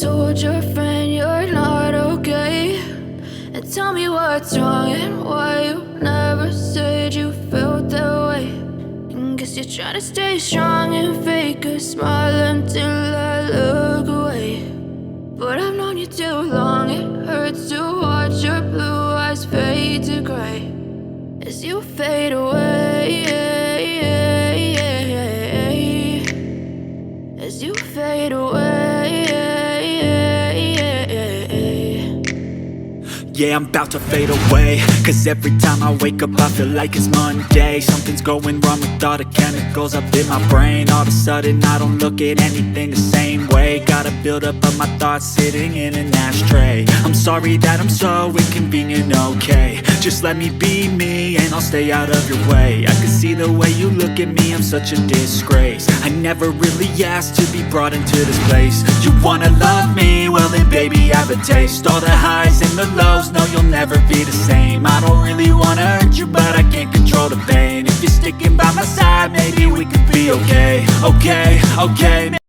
told your friend you're not okay? And tell me what's wrong and why you never said you felt that way. And guess you're trying to stay strong and fake a smile until I look away. But I've known you too long, it hurts to watch your blue eyes fade to gray as you fade away, as you fade away. Yeah, I'm about to fade away, cause every time I wake up I feel like it's Monday. Something's going wrong with all the chemicals up in my brain. All of a sudden I don't look at anything the same way. Gotta build up of my thoughts sitting in an ashtray. I'm sorry that I'm so inconvenient, okay? Just let me be me and I'll stay out of your way. I can see the way you look at me, I'm such a disgrace. I never really asked to be brought into this place. You wanna love me? Well then baby I have a taste. All the highs and the lows, no you'll never be the same. I don't really wanna hurt you but I can't control the pain. If you're sticking by my side maybe we could be okay. Okay, okay.